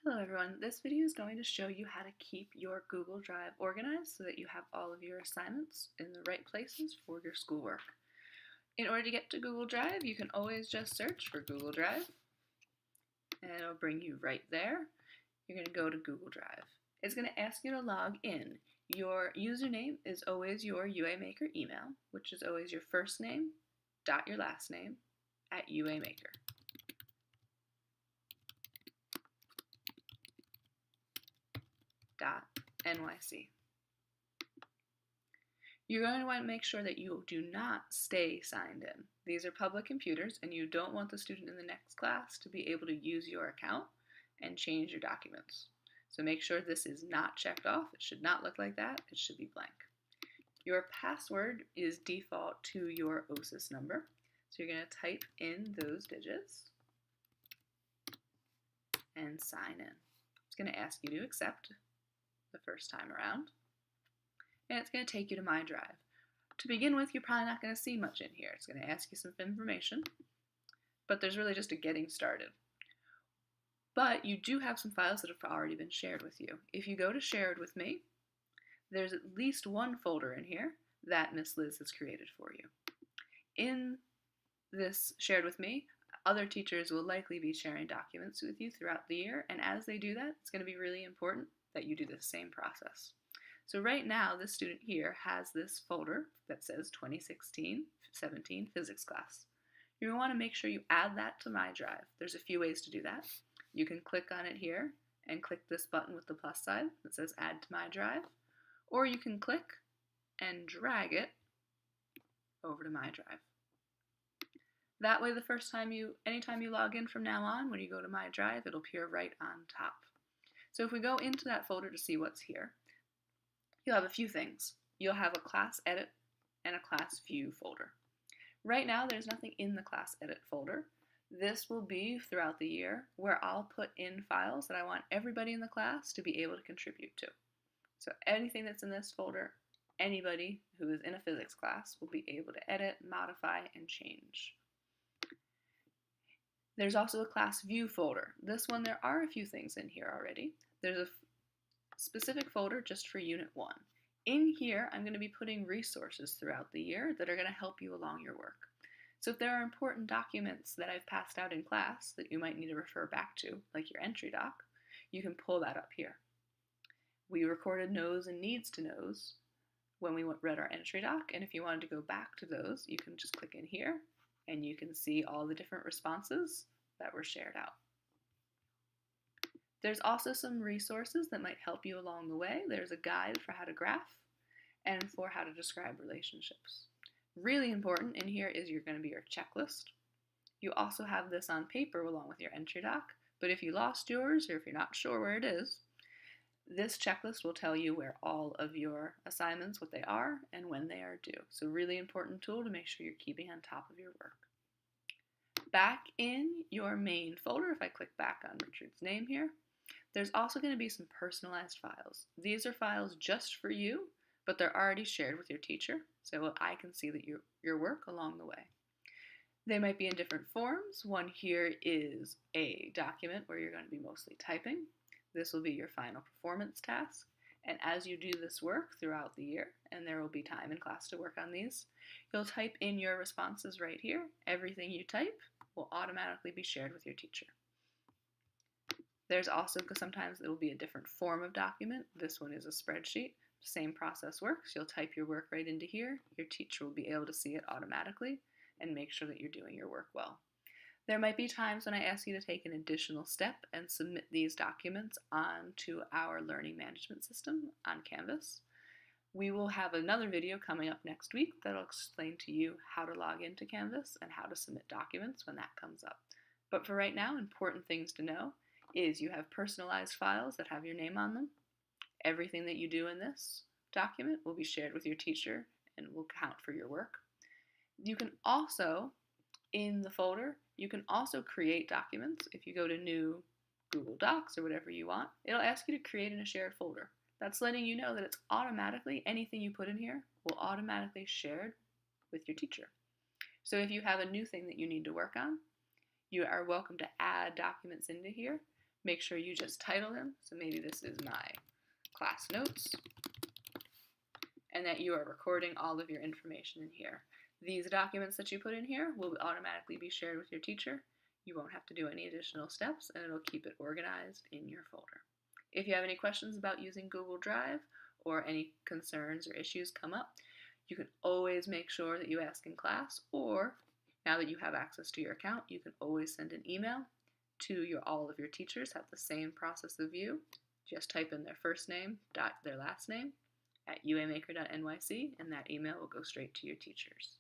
Hello everyone, this video is going to show you how to keep your Google Drive organized so that you have all of your assignments in the right places for your schoolwork. In order to get to Google Drive, you can always just search for Google Drive and it'll bring you right there. You're going to go to Google Drive. It's going to ask you to log in. Your username is always your UAMaker email, which is always your first name dot your last name at UAMaker. .nyc. You're going to want to make sure that you do not stay signed in. These are public computers and you don't want the student in the next class to be able to use your account and change your documents. So make sure this is not checked off. It should not look like that. It should be blank. Your password is default to your OSIS number. So you're going to type in those digits and sign in. It's going to ask you to accept the first time around, and it's going to take you to My Drive. To begin with, you're probably not going to see much in here. It's going to ask you some information, but there's really just a getting started. But you do have some files that have already been shared with you. If you go to Shared with Me, there's at least one folder in here that Miss Liz has created for you. In this Shared with Me, other teachers will likely be sharing documents with you throughout the year, and as they do that, it's going to be really important that you do the same process. So right now, this student here has this folder that says 2016-17 physics class. You want to make sure you add that to My Drive. There's a few ways to do that. You can click on it here and click this button with the plus sign that says Add to My Drive, or you can click and drag it over to My Drive. That way, anytime you log in from now on, when you go to My Drive, it'll appear right on top. So if we go into that folder to see what's here, you'll have a few things. You'll have a class edit and a class view folder. Right now, there's nothing in the class edit folder. This will be throughout the year where I'll put in files that I want everybody in the class to be able to contribute to. So anything that's in this folder, anybody who is in a physics class will be able to edit, modify, and change. There's also a class view folder. This one, there are a few things in here already. There's a specific folder just for Unit 1. In here, I'm going to be putting resources throughout the year that are going to help you along your work. So if there are important documents that I've passed out in class that you might need to refer back to, like your entry doc, you can pull that up here. We recorded knows and needs to knows when we read our entry doc, and if you wanted to go back to those, you can just click in here and you can see all the different responses that were shared out. There's also some resources that might help you along the way. There's a guide for how to graph and for how to describe relationships. Really important in here is going to be your checklist. You also have this on paper along with your entry doc, but if you lost yours or if you're not sure where it is, this checklist will tell you where all of your assignments, what they are, and when they are due. So really important tool to make sure you're keeping on top of your work. Back in your main folder, if I click back on Richard's name here, there's also going to be some personalized files. These are files just for you, but they're already shared with your teacher, so I can see that your work along the way. They might be in different forms. One here is a document where you're going to be mostly typing. This will be your final performance task. And as you do this work throughout the year, and there will be time in class to work on these, you'll type in your responses right here. Everything you type will automatically be shared with your teacher. There's also, because sometimes it will be a different form of document. This one is a spreadsheet. Same process works. You'll type your work right into here. Your teacher will be able to see it automatically and make sure that you're doing your work well. There might be times when I ask you to take an additional step and submit these documents onto our learning management system on Canvas. We will have another video coming up next week that'll explain to you how to log into Canvas and how to submit documents when that comes up. But for right now, important things to know is you have personalized files that have your name on them. Everything that you do in this document will be shared with your teacher and will count for your work. You can also, in the folder, you can also create documents. If you go to New Google Docs or whatever you want, it'll ask you to create in a shared folder. That's letting you know that it's automatically, anything you put in here will automatically shared with your teacher. So if you have a new thing that you need to work on, you are welcome to add documents into here. Make sure you just title them. So maybe this is my class notes, and that you are recording all of your information in here. These documents that you put in here will automatically be shared with your teacher. You won't have to do any additional steps, and it'll keep it organized in your folder. If you have any questions about using Google Drive, or any concerns or issues come up, you can always make sure that you ask in class, or now that you have access to your account, you can always send an email to all of your teachers. Have the same process of you. Just type in their first name, their last name, at uamaker.nyc, and that email will go straight to your teachers.